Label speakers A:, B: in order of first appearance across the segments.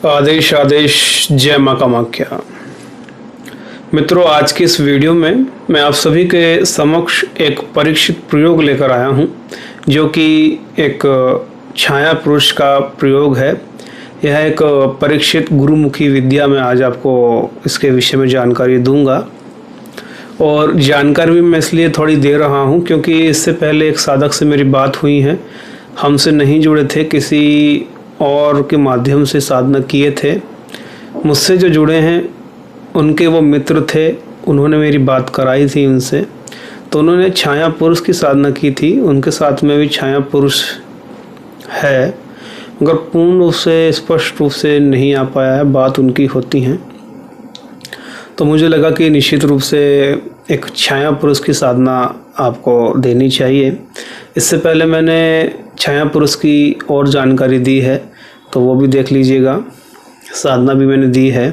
A: आदेश आदेश जय मां कामाख्या। मित्रों, आज की इस वीडियो में मैं आप सभी के समक्ष एक परीक्षित प्रयोग लेकर आया हूं, जो कि एक छाया पुरुष का प्रयोग है। यह एक परीक्षित गुरुमुखी विद्या में आज आपको इसके विषय में जानकारी दूंगा। और जानकारी भी मैं इसलिए थोड़ी दे रहा हूं क्योंकि इससे पहले एक साधक से मेरी बात हुई है, हमसे नहीं जुड़े थे, किसी और के माध्यम से साधना किए थे। मुझसे जो जुड़े हैं उनके वो मित्र थे, उन्होंने मेरी बात कराई थी उनसे, तो उन्होंने छाया पुरुष की साधना की थी। उनके साथ में भी छाया पुरुष है, मगर पूर्ण रूप से स्पष्ट रूप से नहीं आ पाया है, बात उनकी होती हैं। तो मुझे लगा कि निश्चित रूप से एक छाया पुरुष की साधना आपको देनी चाहिए। इससे पहले मैंने छाया पुरुष की और जानकारी दी है, तो वो भी देख लीजिएगा। साधना भी मैंने दी है।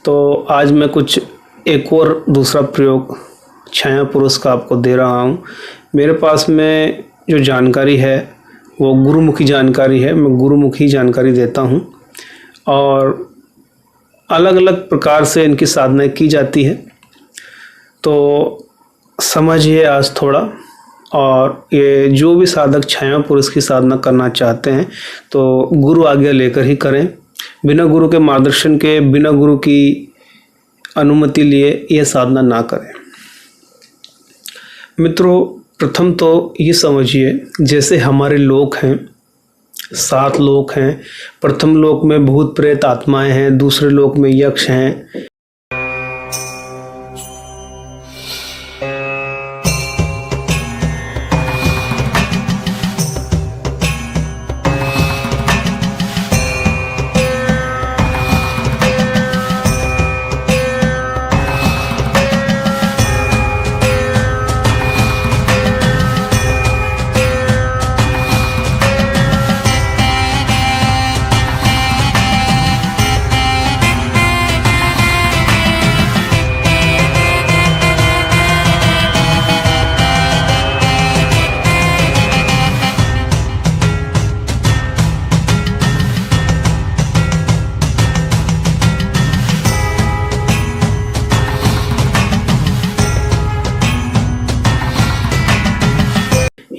A: तो आज मैं कुछ एक और दूसरा प्रयोग छाया पुरुष का आपको दे रहा हूँ। मेरे पास में जो जानकारी है वो गुरुमुखी जानकारी है, मैं गुरुमुखी जानकारी देता हूँ और अलग अलग प्रकार से इनकी साधना की जाती है। तो समझिए आज थोड़ा। और ये जो भी साधक छाया पुरुष की साधना करना चाहते हैं तो गुरु आज्ञा लेकर ही करें, बिना गुरु के मार्गदर्शन के, बिना गुरु की अनुमति लिए यह साधना ना करें। मित्रों, प्रथम तो ये समझिए, जैसे हमारे लोक हैं, 7 लोक हैं। प्रथम लोक में भूत प्रेत आत्माएं हैं, दूसरे लोक में यक्ष हैं,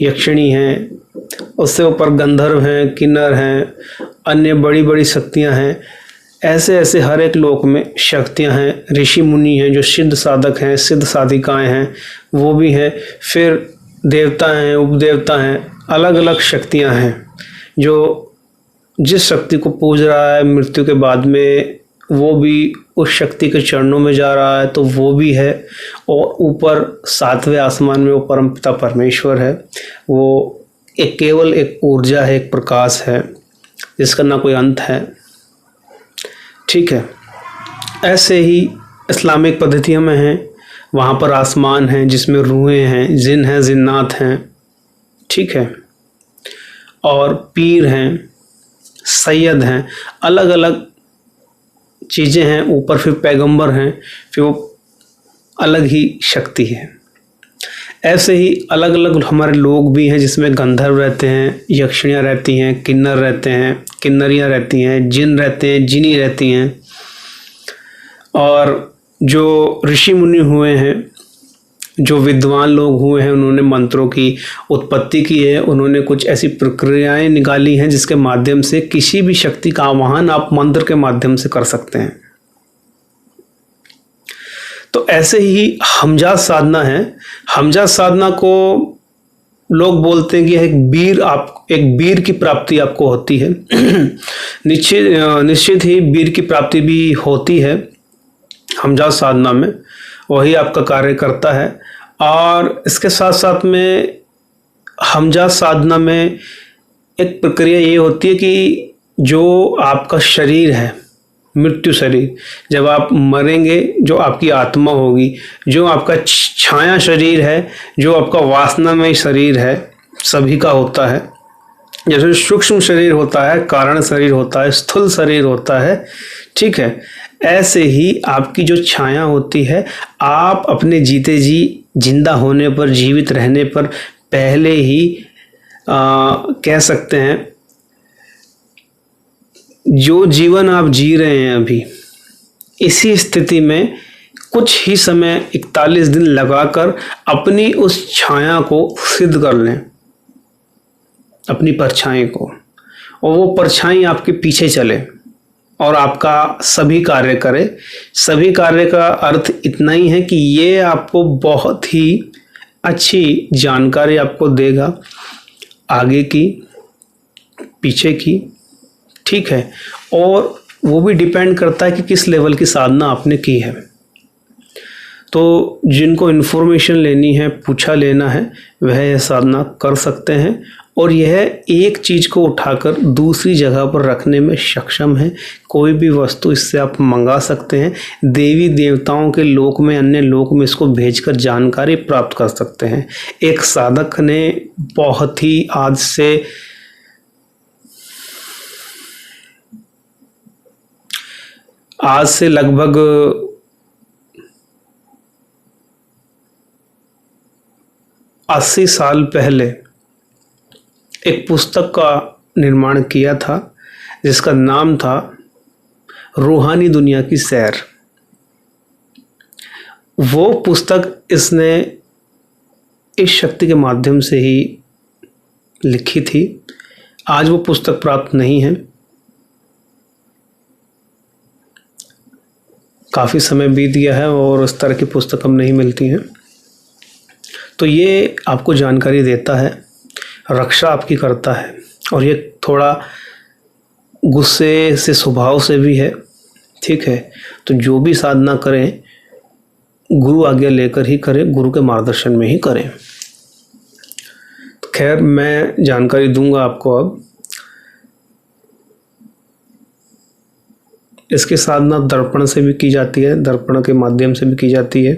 A: यक्षिणी हैं, उससे ऊपर गंधर्व हैं, किन्नर हैं, अन्य बड़ी बड़ी शक्तियां हैं। ऐसे ऐसे हर एक लोक में शक्तियां हैं। ऋषि मुनि हैं जो सिद्ध साधक हैं, सिद्ध साधिकाएं हैं, वो भी हैं। फिर देवता हैं, उपदेवता हैं, अलग अलग शक्तियां हैं। जो जिस शक्ति को पूज रहा है मृत्यु के बाद में, वो भी उस शक्ति के चरणों में जा रहा है, तो वो भी है। और ऊपर 7वें आसमान में वो परमपिता परमेश्वर है। वो एक केवल एक ऊर्जा है, एक प्रकाश है, जिसका ना कोई अंत है। ठीक है। ऐसे ही इस्लामिक पद्धतियों में हैं, वहाँ पर आसमान हैं जिसमें रूहें हैं, जिन हैं, जिन्नात हैं। ठीक है। और पीर हैं, सैयद हैं, अलग अलग चीज़ें हैं। ऊपर फिर पैगंबर हैं, फिर वो अलग ही शक्ति है। ऐसे ही अलग अलग हमारे लोग भी हैं जिसमें गंधर्व रहते हैं, यक्षिणियाँ रहती हैं, किन्नर रहते हैं, किन्नरियाँ रहती हैं, जिन रहते हैं, जिनी रहती हैं। और जो ऋषि मुनि हुए हैं, जो विद्वान लोग हुए हैं, उन्होंने मंत्रों की उत्पत्ति की है। उन्होंने कुछ ऐसी प्रक्रियाएं निकाली हैं जिसके माध्यम से किसी भी शक्ति का आवाहन आप मंत्र के माध्यम से कर सकते हैं। तो ऐसे ही हमजात साधना है। हमजात साधना को लोग बोलते हैं कि एक वीर की प्राप्ति आपको होती है। निश्चित ही वीर की प्राप्ति भी होती है हमजात साधना में, वही आपका कार्य करता है। और इसके साथ साथ में हमजात साधना में एक प्रक्रिया ये होती है कि जो आपका शरीर है, मृत्यु शरीर, जब आप मरेंगे, जो आपकी आत्मा होगी, जो आपका छाया शरीर है, जो आपका वासनामय शरीर है, सभी का होता है। जैसे सूक्ष्म शरीर होता है, कारण शरीर होता है, स्थूल शरीर होता है। ठीक है। ऐसे ही आपकी जो छाया होती है, आप अपने जीते जी, जिंदा होने पर, जीवित रहने पर पहले ही कह सकते हैं जो जीवन आप जी रहे हैं अभी, इसी स्थिति में कुछ ही समय 41 दिन लगाकर अपनी उस छाया को सिद्ध कर लें, अपनी परछाई को, और वो परछाई आपके पीछे चले और आपका सभी कार्य करे। सभी कार्य का अर्थ इतना ही है कि ये आपको बहुत ही अच्छी जानकारी आपको देगा, आगे की, पीछे की, ठीक है। और वो भी डिपेंड करता है कि किस लेवल की साधना आपने की है। तो जिनको इन्फॉर्मेशन लेनी है, पूछा लेना है, वह यह साधना कर सकते हैं और यह एक चीज़ को उठाकर दूसरी जगह पर रखने में सक्षम है। कोई भी वस्तु इससे आप मंगा सकते हैं, देवी देवताओं के लोक में, अन्य लोक में इसको भेजकर जानकारी प्राप्त कर सकते हैं। एक साधक ने बहुत ही आज से लगभग 80 साल पहले एक पुस्तक का निर्माण किया था जिसका नाम था रूहानी दुनिया की सैर। वो पुस्तक इसने इस शक्ति के माध्यम से ही लिखी थी। आज वो पुस्तक प्राप्त नहीं है, काफ़ी समय बीत गया है और उस तरह की पुस्तक अब नहीं मिलती हैं। तो ये आपको जानकारी देता है, रक्षा आपकी करता है, और ये थोड़ा गुस्से से स्वभाव से भी है, ठीक है। तो जो भी साधना करें गुरु आज्ञा लेकर ही करें, गुरु के मार्गदर्शन में ही करें। तो खैर, मैं जानकारी दूंगा आपको अब। इसकी साधना दर्पण से भी की जाती है, दर्पण के माध्यम से भी की जाती है।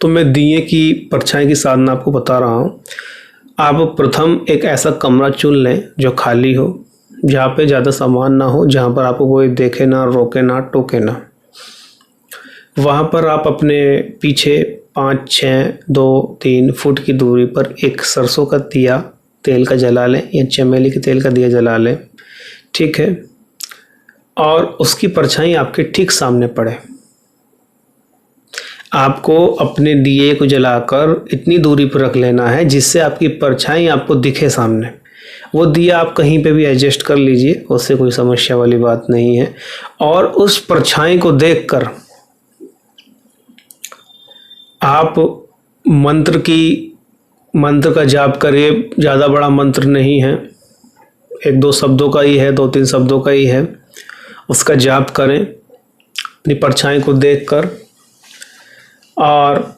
A: तो मैं दिए की परछाई की साधना आपको बता रहा हूँ। आप प्रथम एक ऐसा कमरा चुन लें जो खाली हो, जहाँ पे ज़्यादा सामान ना हो, जहाँ पर आपको कोई देखे ना, रोके ना, टोके ना। वहाँ पर आप अपने पीछे 5, 6, 2, 3 फुट की दूरी पर एक सरसों का दिया तेल का जला लें या चमेली के तेल का दिया जला लें, ठीक है। और उसकी परछाई आपके ठीक सामने पड़े। आपको अपने दिए को जलाकर इतनी दूरी पर रख लेना है जिससे आपकी परछाई आपको दिखे सामने। वो दिया आप कहीं पे भी एडजस्ट कर लीजिए, उससे कोई समस्या वाली बात नहीं है। और उस परछाई को देखकर आप मंत्र का जाप करिए। ज़्यादा बड़ा मंत्र नहीं है, 1-2 शब्दों का ही है, 2-3 शब्दों का ही है। उसका जाप करें अपनी परछाई को देखकर, और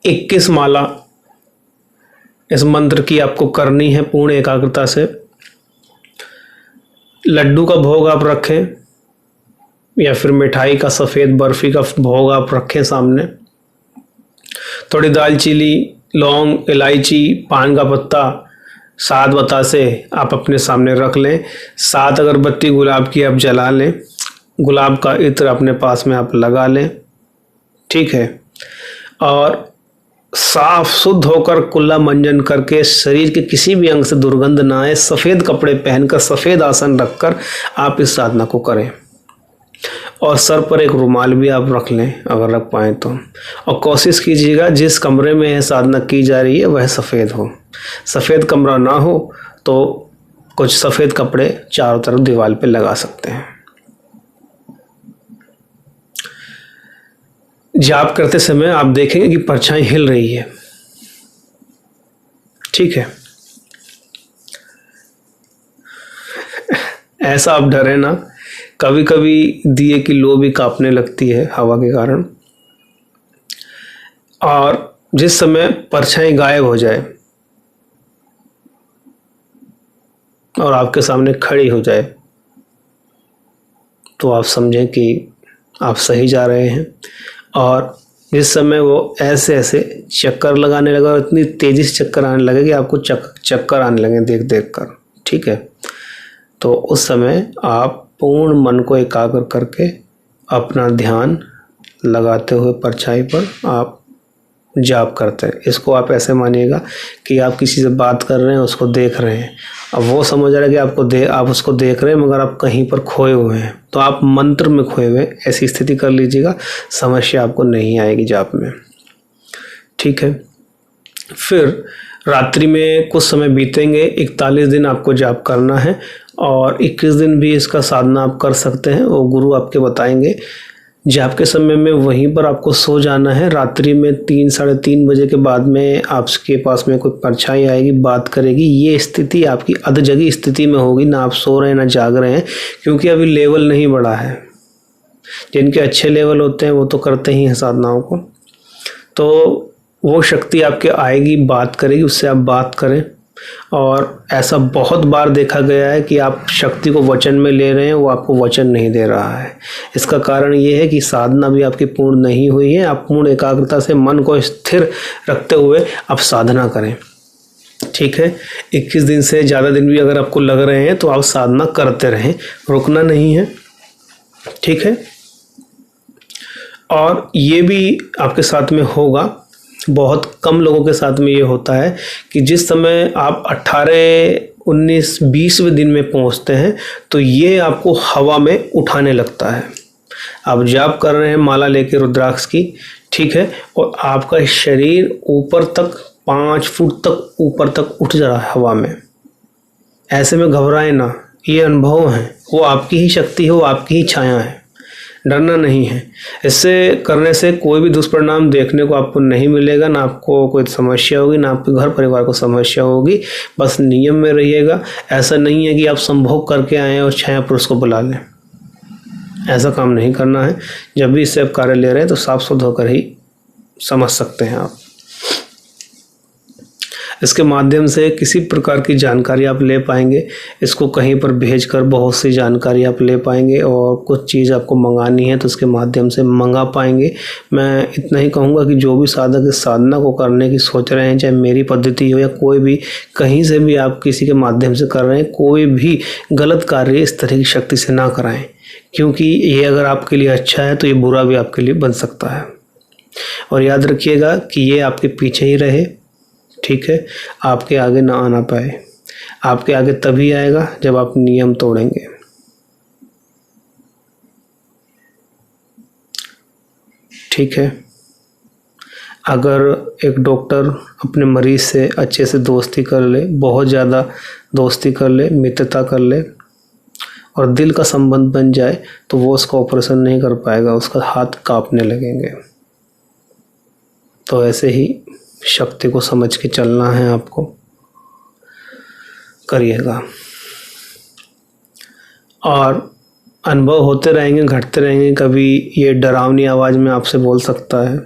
A: 21 माला इस मंत्र की आपको करनी है पूर्ण एकाग्रता से। लड्डू का भोग आप रखें या फिर मिठाई का, सफ़ेद बर्फ़ी का भोग आप रखें सामने। थोड़ी दालचीनी, लौंग, इलायची, पान का पत्ता, 7 बतासे आप अपने सामने रख लें। 7 अगरबत्ती गुलाब की आप जला लें। गुलाब का इत्र अपने पास में आप लगा लें, ठीक है। और साफ शुद्ध होकर कुल्ला मंजन करके शरीर के किसी भी अंग से दुर्गंध ना आए, सफ़ेद कपड़े पहनकर, सफ़ेद आसन रखकर आप इस साधना को करें। और सर पर एक रुमाल भी आप रख लें अगर रख पाएँ तो। और कोशिश कीजिएगा जिस कमरे में यह साधना की जा रही है वह सफ़ेद हो। सफ़ेद कमरा ना हो तो कुछ सफ़ेद कपड़े चारों तरफ दीवार पे लगा सकते हैं। जाप करते समय आप देखेंगे कि परछाई हिल रही है, ठीक है। ऐसा आप डरे ना, कभी कभी दिए की लो भी कांपने लगती है हवा के कारण। और जिस समय परछाई गायब हो जाए और आपके सामने खड़ी हो जाए तो आप समझें कि आप सही जा रहे हैं। और जिस समय वो ऐसे ऐसे चक्कर लगाने लगा और इतनी तेज़ी से चक्कर आने लगे कि आपको चक्कर आने लगे देख देख कर, ठीक है। तो उस समय आप पूर्ण मन को एकाग्र करके अपना ध्यान लगाते हुए परछाई पर आप जाप करते हैं। इसको आप ऐसे मानिएगा कि आप किसी से बात कर रहे हैं, उसको देख रहे हैं। अब वो समझ रहा है कि आप उसको देख रहे हैं, मगर आप कहीं पर खोए हुए हैं, तो आप मंत्र में खोए हुए हैं, ऐसी स्थिति कर लीजिएगा। समस्या आपको नहीं आएगी जाप में, ठीक है। फिर रात्रि में कुछ समय बीतेंगे, 41 दिन आपको जाप करना है और 21 दिन भी इसका साधना आप कर सकते हैं, वो गुरु आपके बताएंगे। जाप के समय में वहीं पर आपको सो जाना है। रात्रि में 3 साढ़े 3 बजे के बाद में आपके पास में कोई परछाई आएगी, बात करेगी। ये स्थिति आपकी अधजगी स्थिति में होगी, ना आप सो रहे हैं ना जाग रहे हैं, क्योंकि अभी लेवल नहीं बढ़ा है। जिनके अच्छे लेवल होते हैं वो तो करते ही हैं साधनाओं को, तो वो शक्ति आपके आएगी, बात करेगी, उससे आप बात करें। और ऐसा बहुत बार देखा गया है कि आप शक्ति को वचन में ले रहे हैं, वो आपको वचन नहीं दे रहा है। इसका कारण ये है कि साधना भी आपकी पूर्ण नहीं हुई है। आप पूर्ण एकाग्रता से मन को स्थिर रखते हुए आप साधना करें, ठीक है। 21 दिन से ज़्यादा दिन भी अगर आपको लग रहे हैं तो आप साधना करते रहें, रुकना नहीं है, ठीक है। और ये भी आपके साथ में होगा, बहुत कम लोगों के साथ में ये होता है कि जिस समय आप 18, 19, 20वें दिन में पहुंचते हैं तो ये आपको हवा में उठाने लगता है। आप जाप कर रहे हैं माला लेके रुद्राक्ष की, ठीक है, और आपका शरीर ऊपर तक 5 फुट तक ऊपर तक उठ जा रहा है हवा में। ऐसे में घबराएं ना, ये अनुभव है, वो आपकी ही शक्ति है, वो आपकी ही छाया है, डरना नहीं है। इससे करने से कोई भी दुष्परिणाम देखने को आपको नहीं मिलेगा, ना आपको कोई समस्या होगी, ना आपके घर परिवार को समस्या होगी। बस नियम में रहिएगा। ऐसा नहीं है कि आप संभोग करके आए और छाया पुरुष को बुला लें, ऐसा काम नहीं करना है। जब भी इससे आप कार्य ले रहे हैं तो साफ सुथरा होकर ही समझ सकते हैं आप। इसके माध्यम से किसी प्रकार की जानकारी आप ले पाएंगे। इसको कहीं पर भेजकर बहुत सी जानकारी आप ले पाएंगे, और कुछ चीज़ आपको मंगानी है तो उसके माध्यम से मंगा पाएंगे। मैं इतना ही कहूँगा कि जो भी साधक इस साधना को करने की सोच रहे हैं, चाहे मेरी पद्धति हो या कोई भी, कहीं से भी आप किसी के माध्यम से कर रहे हैं, कोई भी गलत कार्य इस तरह की शक्ति से ना कराएं, क्योंकि ये अगर आपके लिए अच्छा है तो ये बुरा भी आपके लिए बन सकता है। और याद रखिएगा कि ये आपके पीछे ही रहे, ठीक है, आपके आगे ना आना पाए। आपके आगे तभी आएगा जब आप नियम तोड़ेंगे, ठीक है। अगर एक डॉक्टर अपने मरीज से अच्छे से दोस्ती कर ले, बहुत ज़्यादा दोस्ती कर ले, मित्रता कर ले और दिल का संबंध बन जाए, तो वो उसका ऑपरेशन नहीं कर पाएगा, उसका हाथ कांपने लगेंगे। तो ऐसे ही शक्ति को समझ के चलना है, आपको करिएगा। और अनुभव होते रहेंगे, घटते रहेंगे। कभी ये डरावनी आवाज़ में आपसे बोल सकता है,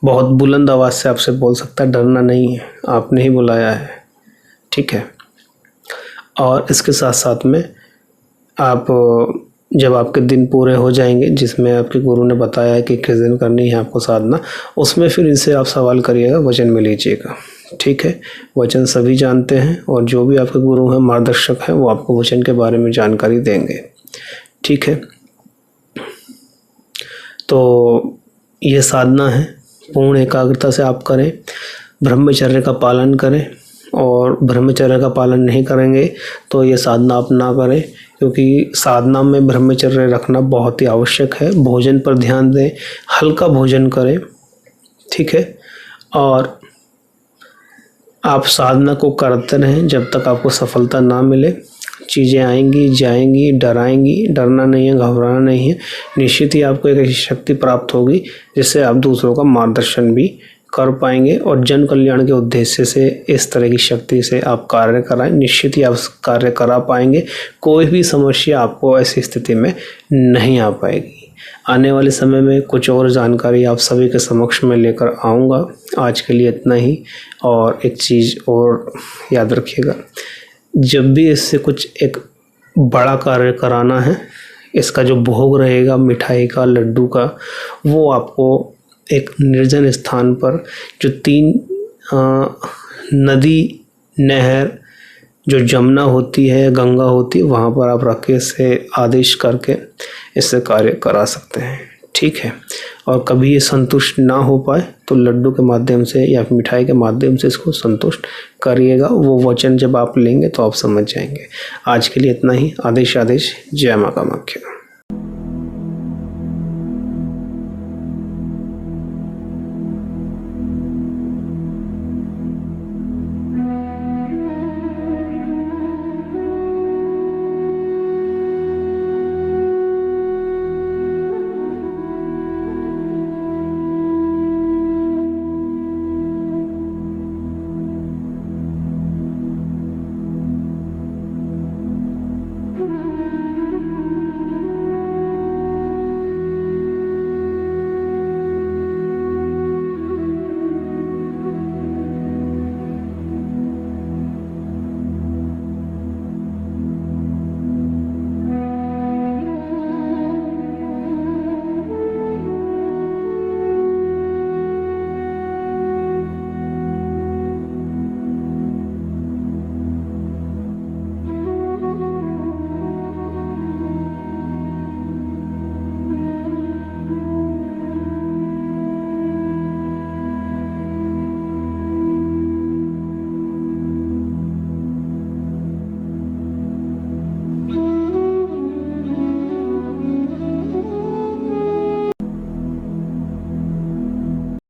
A: बहुत बुलंद आवाज़ से आपसे बोल सकता है। डरना नहीं है, आपने ही बुलाया है, ठीक है। और इसके साथ साथ में आप जब आपके दिन पूरे हो जाएंगे, जिसमें आपके गुरु ने बताया है कि किस दिन करनी है आपको साधना, उसमें फिर इनसे आप सवाल करिएगा, वचन में लीजिएगा, ठीक है। वचन सभी जानते हैं, और जो भी आपके गुरु हैं, मार्गदर्शक हैं, वो आपको वचन के बारे में जानकारी देंगे, ठीक है। तो ये साधना है, पूर्ण एकाग्रता से आप करें, ब्रह्मचर्य का पालन करें। और ब्रह्मचर्य का पालन नहीं करेंगे तो ये साधना आप ना करें, क्योंकि साधना में ब्रह्मचर्य रखना बहुत ही आवश्यक है। भोजन पर ध्यान दें, हल्का भोजन करें, ठीक है। और आप साधना को करते रहें जब तक आपको सफलता ना मिले। चीज़ें आएंगी जाएंगी, डराएंगी, डरना नहीं है, घबराना नहीं है। निश्चित ही आपको एक ऐसी शक्ति प्राप्त होगी जिससे आप दूसरों का मार्गदर्शन भी कर पाएंगे, और जन कल्याण के उद्देश्य से इस तरह की शक्ति से आप कार्य कराएं, निश्चित ही आप कार्य करा पाएंगे। कोई भी समस्या आपको ऐसी स्थिति में नहीं आ पाएगी। आने वाले समय में कुछ और जानकारी आप सभी के समक्ष में लेकर आऊँगा। आज के लिए इतना ही। और एक चीज़ और याद रखिएगा, जब भी इससे कुछ एक बड़ा कार्य कराना है, इसका जो भोग रहेगा मिठाई का, लड्डू का, वो आपको एक निर्जन स्थान पर, जो 3 नदी, नहर, जो जमुना होती है, गंगा होती है, वहाँ पर आप रख के इससे आदेश करके इससे कार्य करा सकते हैं, ठीक है। और कभी ये संतुष्ट ना हो पाए तो लड्डू के माध्यम से या मिठाई के माध्यम से इसको संतुष्ट करिएगा। वो वचन जब आप लेंगे तो आप समझ जाएंगे। आज के लिए इतना ही। आदेश आदेश। जय मां कामाख्या।